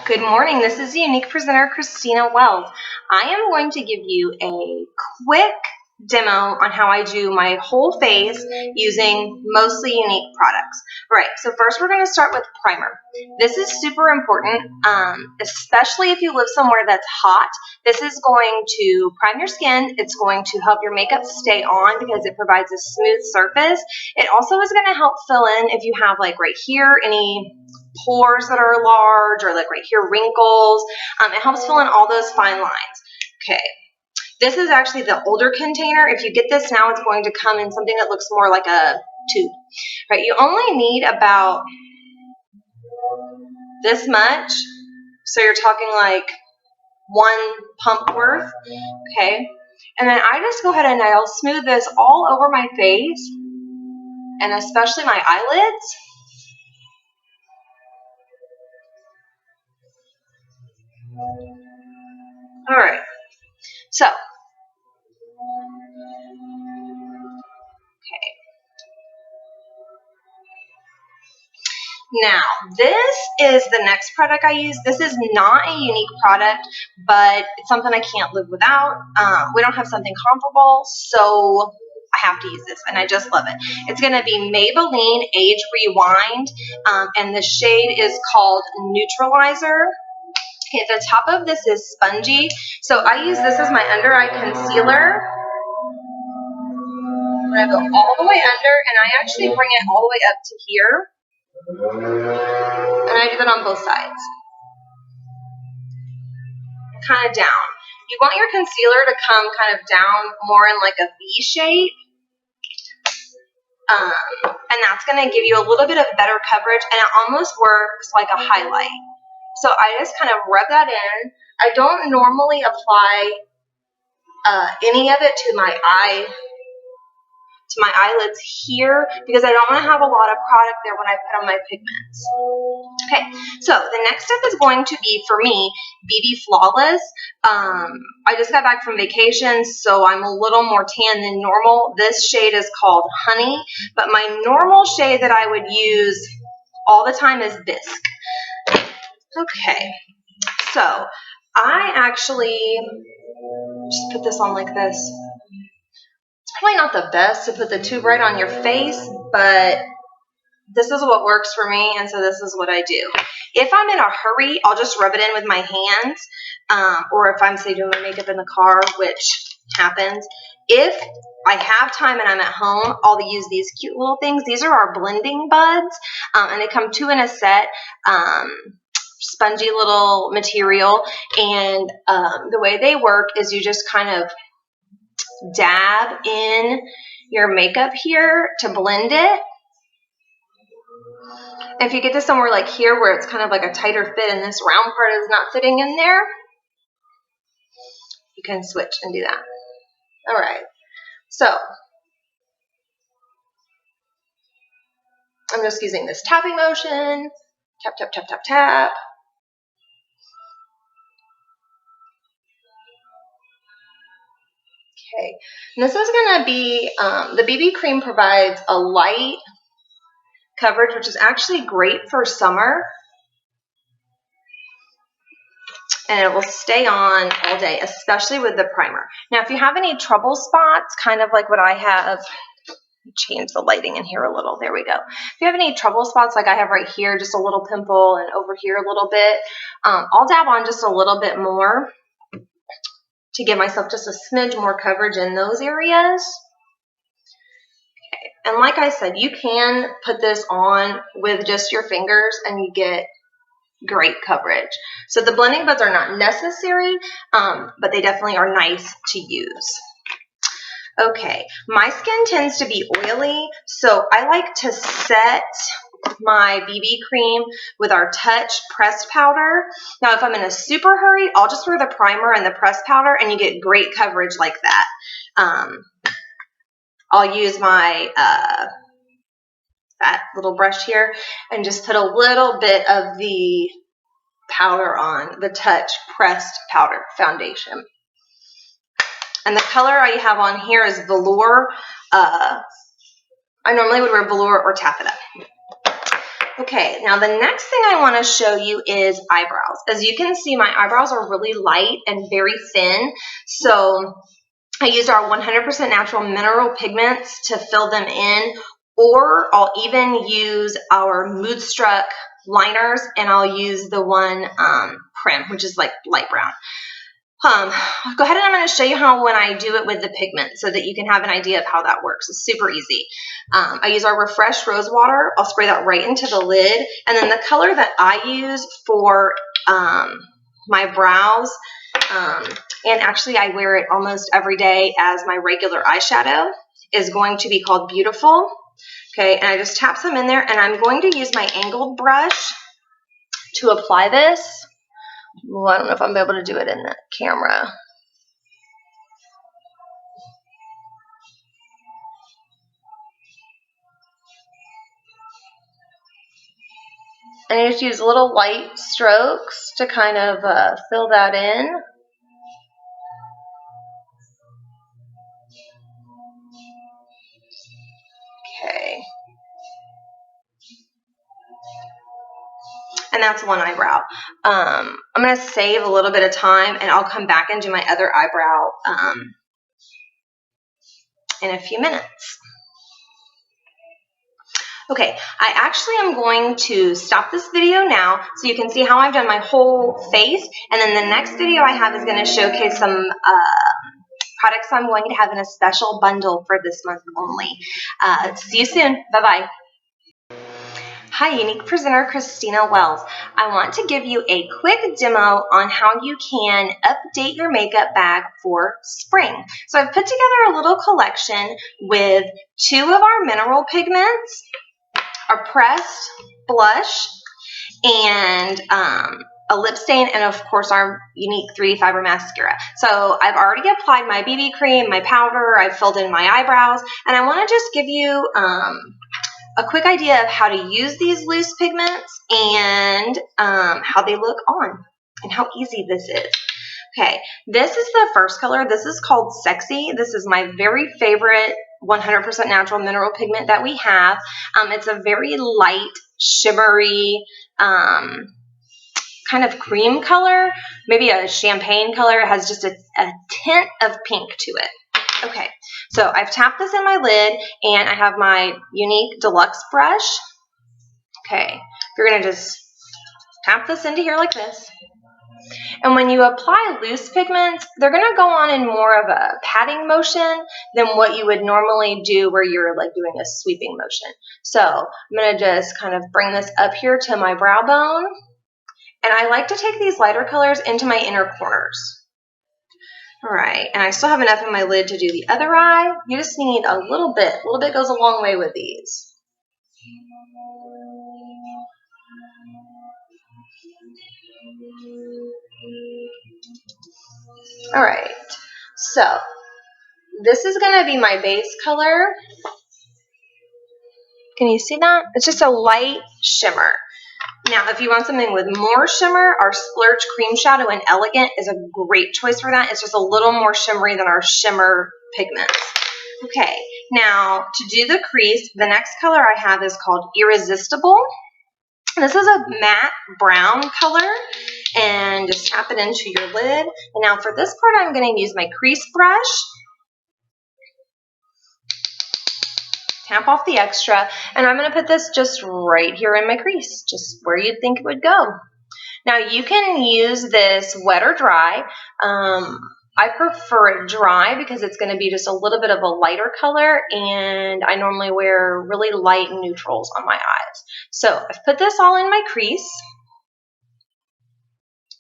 Good morning. This is Younique presenter Christina Wells. I am going to give you a quick demo on how I do my whole face using mostly Younique products. Right, so first we're going to start with primer. This is super important, especially if you live somewhere that's hot. This is going to prime your skin. It's going to help your makeup stay on because it provides a smooth surface. It also is going to help fill in if you have like right here any pores that are large or like right here wrinkles. It helps fill in all those fine lines. Okay. This is actually the older container. If you get this now, it's going to come in something that looks more like a tube. Right? You only need about this much. So you're talking like one pump worth. Okay. And then I just go ahead and I'll smooth this all over my face and especially my eyelids. All right. So, okay. Now, this is the next product I use. This is not a Younique product, but it's something I can't live without. We don't have something comparable, so I have to use this, and I just love it. It's going to be Maybelline Age Rewind, and the shade is called Neutralizer. Okay, the top of this is spongy, so I use this as my under-eye concealer. I'm going to go all the way under, and I actually bring it all the way up to here. And I do that on both sides. Kind of down. You want your concealer to come kind of down more in like a V shape. And that's going to give you a little bit of better coverage, and it almost works like a highlight. So I just kind of rub that in. I don't normally apply any of it to my eyelids here because I don't want to have a lot of product there when I put on my pigments. Okay, so the next step is going to be, for me, BB Flawless. I just got back from vacation, so I'm a little more tan than normal. This shade is called Honey, but my normal shade that I would use all the time is Bisque. Okay, so I actually just put this on like this. It's probably not the best to put the tube right on your face, but this is what works for me, and so this is what I do. If I'm in a hurry, I'll just rub it in with my hands, or if I'm, say, doing my makeup in the car, which happens. If I have time and I'm at home, I'll use these cute little things. These are our blending buds, and they come 2 in a set. Spongy little material, and the way they work is you just kind of dab in your makeup here to blend it. If you get to somewhere like here where it's kind of like a tighter fit and this round part is not fitting in there, you can switch and do that. All right, so I'm just using this tapping motion. Tap, tap, tap, tap, tap. Okay, and this is going to be, the BB cream provides a light coverage, which is actually great for summer. And it will stay on all day, especially with the primer. Now, if you have any trouble spots, kind of like what I have, change the lighting in here a little. There we go. If you have any trouble spots like I have right here, just a little pimple, and over here a little bit, I'll dab on just a little bit more to give myself just a smidge more coverage in those areas. Okay. And like I said, you can put this on with just your fingers and you get great coverage. So the blending buds are not necessary, but they definitely are nice to use. Okay, my skin tends to be oily, so I like to set my BB cream with our Touch pressed powder. Now, if I'm in a super hurry, I'll just wear the primer and the pressed powder, and you get great coverage like that. I'll use my that little brush here and just put a little bit of the powder on, the Touch pressed powder foundation. And the color I have on here is Velour. I normally would wear Velour or Taffeta. Okay, now the next thing I want to show you is eyebrows. As you can see, my eyebrows are really light and very thin, so I used our 100% natural mineral pigments to fill them in, or I'll even use our Moodstruck liners, and I'll use the one Prim, which is like light brown. Go ahead and I'm going to show you how when I do it with the pigment so that you can have an idea of how that works. It's super easy. I use our Refresh Rose Water. I'll spray that right into the lid. And then the color that I use for my brows, and actually I wear it almost every day as my regular eyeshadow, is going to be called Beautiful. Okay, and I just tap some in there, and I'm going to use my angled brush to apply this. Well, I don't know if I'm able to do it in the camera. And I just use little light strokes to kind of fill that in. Okay. And that's one eyebrow. I'm going to save a little bit of time, and I'll come back and do my other eyebrow in a few minutes. Okay, I actually am going to stop this video now so you can see how I've done my whole face, and then the next video I have is going to showcase some products I'm going to have in a special bundle for this month only. See you soon. Bye-bye. Hi, Younique presenter Christina Wells. I want to give you a quick demo on how you can update your makeup bag for spring. So I've put together a little collection with 2 of our mineral pigments, a pressed blush, and a lip stain, and of course our Younique 3D Fiber Mascara. So I've already applied my BB cream, my powder, I've filled in my eyebrows, and I want to just give you a quick idea of how to use these loose pigments and how they look on and how easy this is. Okay, this is the first color. This is called Sexy. This is my very favorite 100% natural mineral pigment that we have. It's a very light, shimmery, kind of cream color, maybe a champagne color. It has just a tint of pink to it. Okay, so I've tapped this in my lid, and I have my Younique Deluxe brush. Okay, you're going to just tap this into here like this. And when you apply loose pigments, they're going to go on in more of a patting motion than what you would normally do where you're like doing a sweeping motion. So I'm going to just kind of bring this up here to my brow bone. And I like to take these lighter colors into my inner corners. All right, and I still have enough in my lid to do the other eye. You just need a little bit. A little bit goes a long way with these. All right, so this is going to be my base color. Can you see that? It's just a light shimmer. Now, if you want something with more shimmer, our Splurge Cream Shadow in Elegant is a great choice for that. It's just a little more shimmery than our shimmer pigments. Okay, now to do the crease, the next color I have is called Irresistible. This is a matte brown color, and just tap it into your lid. And now for this part, I'm going to use my crease brush. Tap off the extra, and I'm going to put this just right here in my crease, just where you'd think it would go. Now you can use this wet or dry. I prefer it dry because it's going to be just a little bit of a lighter color, and I normally wear really light neutrals on my eyes. So I've put this all in my crease,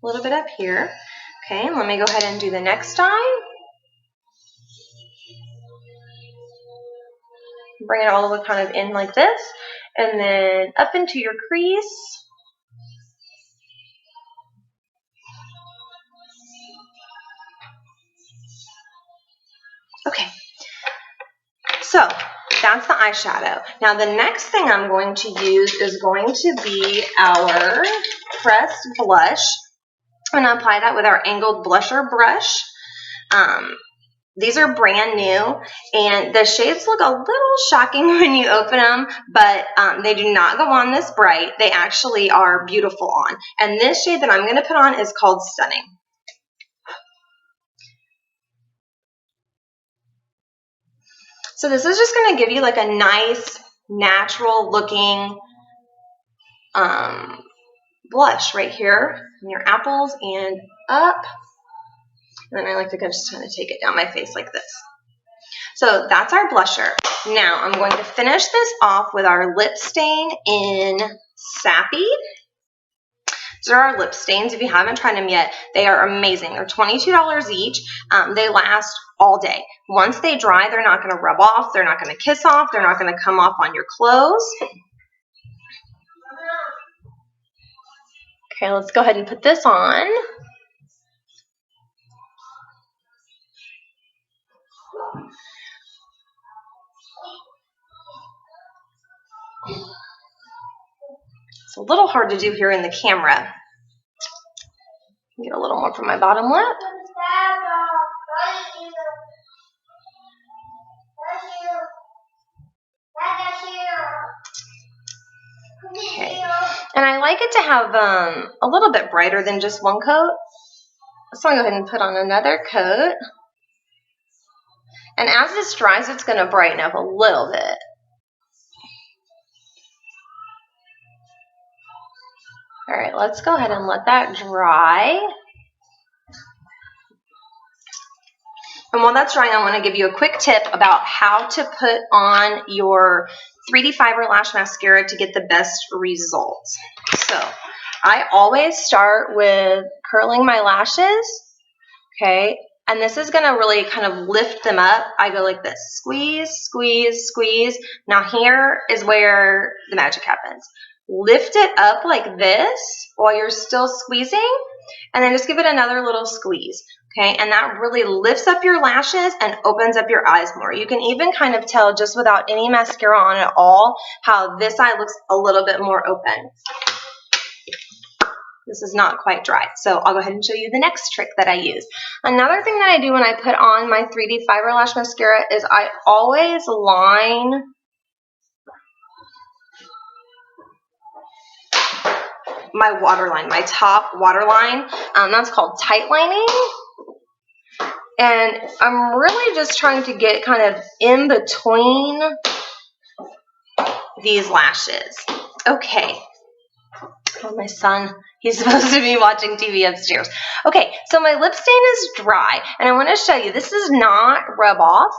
a little bit up here. Okay, let me go ahead and do the next eye. Bring it all the way kind of in like this, and then up into your crease. Okay, so that's the eyeshadow. Now the next thing I'm going to use is going to be our pressed blush. I'm going to apply that with our angled blusher brush. These are brand new, and the shades look a little shocking when you open them, but they do not go on this bright. They actually are beautiful on. And this shade that I'm going to put on is called Stunning. So this is just going to give you like a nice, natural looking blush right here in your apples and up. And then I like to just kind of take it down my face like this. So that's our blusher. Now I'm going to finish this off with our lip stain in Sappy. These are our lip stains. If you haven't tried them yet, they are amazing. They're $22 each. They last all day. Once they dry, they're not going to rub off. They're not going to kiss off. They're not going to come off on your clothes. Okay, let's go ahead and put this on. It's a little hard to do here in the camera. Get a little more from my bottom lip. Okay, and I like it to have a little bit brighter than just one coat. So I'm going to go ahead and put on another coat. And as this dries, it's going to brighten up a little bit. All right, let's go ahead and let that dry. And while that's drying, I want to give you a quick tip about how to put on your 3D Fiber Lash Mascara to get the best results. So I always start with curling my lashes, okay? And this is going to really kind of lift them up. I go like this, squeeze, squeeze, squeeze. Now here is where the magic happens. Lift it up like this while you're still squeezing, and then just give it another little squeeze, okay? And that really lifts up your lashes and opens up your eyes more. You can even kind of tell just without any mascara on at all how this eye looks a little bit more open. This is not quite dry, so I'll go ahead and show you the next trick that I use. Another thing that I do when I put on my 3D Fiber Lash Mascara is I always line my waterline, my top waterline. That's called tight lining. And I'm really just trying to get kind of in between these lashes. Okay. Oh, my son, he's supposed to be watching TV upstairs. Okay, so my lip stain is dry, and I want to show you, this does not rub off.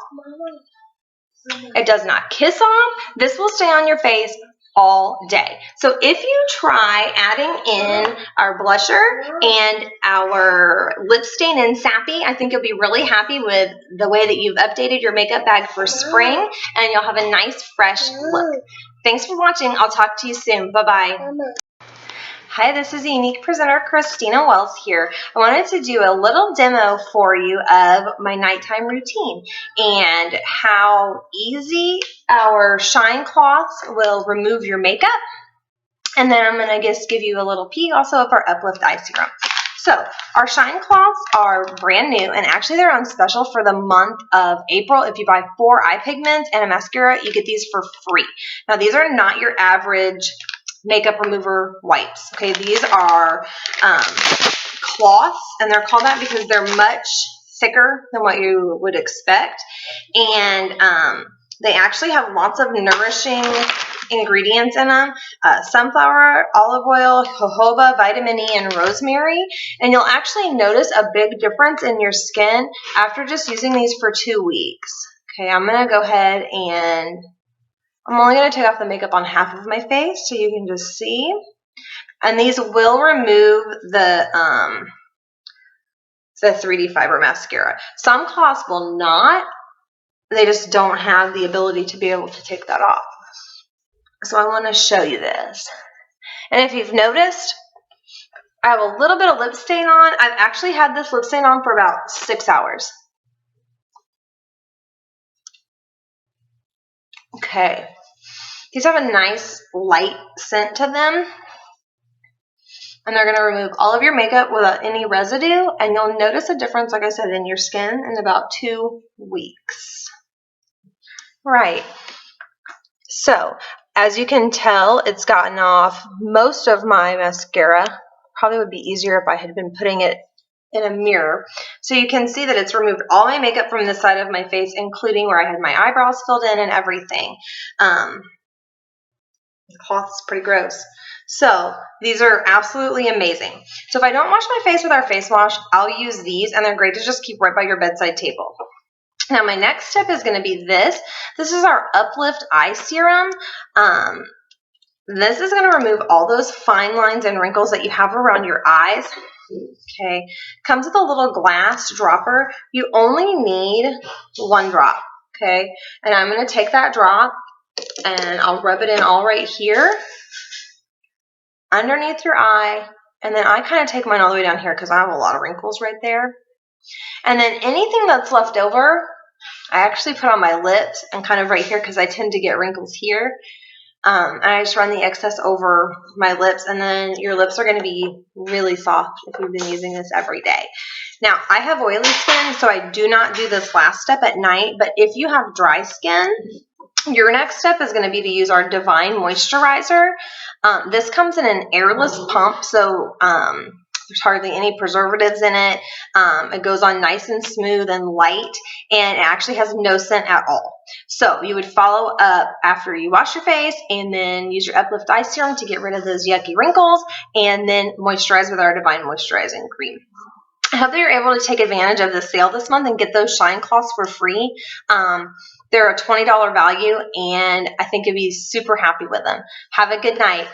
It does not kiss off. This will stay on your face all day. So if you try adding in our blusher and our lip stain in Sappy, I think you'll be really happy with the way that you've updated your makeup bag for spring, and you'll have a nice fresh look. Thanks for watching. I'll talk to you soon. Bye-bye. Hi, this is Younique presenter Christina Wells here. I wanted to do a little demo for you of my nighttime routine and how easy our shine cloths will remove your makeup. And then I'm going to just give you a little peek also of our Uplift Eye Serum. So our shine cloths are brand new, and actually they're on special for the month of April. If you buy 4 eye pigments and a mascara, you get these for free. Now these are not your average makeup remover wipes. Okay, these are cloths, and they're called that because they're much thicker than what you would expect, and they actually have lots of nourishing ingredients in them: sunflower, olive oil, jojoba, vitamin E, and rosemary. And you'll actually notice a big difference in your skin after just using these for 2 weeks. Okay, I'm gonna go ahead and I'm only going to take off the makeup on half of my face so you can just see. And these will remove the 3D Fiber Mascara. Some cloths will not. They just don't have the ability to be able to take that off. So I want to show you this. And if you've noticed, I have a little bit of lip stain on. I've actually had this lip stain on for about 6 hours. Okay. These have a nice light scent to them. And they're going to remove all of your makeup without any residue, and you'll notice a difference, like I said, in your skin in about 2 weeks. Right. So, as you can tell, it's gotten off most of my mascara. Probably would be easier if I had been putting it in a mirror. So you can see that it's removed all my makeup from the side of my face, including where I had my eyebrows filled in and everything. The cloth is pretty gross. So these are absolutely amazing. So if I don't wash my face with our face wash, I'll use these, and they're great to just keep right by your bedside table. Now my next step is going to be this. This is our Uplift Eye Serum. This is going to remove all those fine lines and wrinkles that you have around your eyes. Okay, comes with a little glass dropper. You only need 1 drop. Okay, and I'm going to take that drop and I'll rub it in all right here underneath your eye, and then I kind of take mine all the way down here because I have a lot of wrinkles right there. And then anything that's left over, I actually put on my lips and kind of right here because I tend to get wrinkles here. And I just run the excess over my lips, and then your lips are going to be really soft if you've been using this every day. Now, I have oily skin, so I do not do this last step at night, but if you have dry skin, your next step is going to be to use our Divine Moisturizer. This comes in an airless pump, so there's hardly any preservatives in it. It goes on nice and smooth and light, and it actually has no scent at all. So you would follow up after you wash your face, and then use your Uplift Eye Serum to get rid of those yucky wrinkles, and then moisturize with our Divine Moisturizing Cream. I hope that you're able to take advantage of the sale this month and get those shine cloths for free. They're a $20 value, and I think you'll be super happy with them. Have a good night.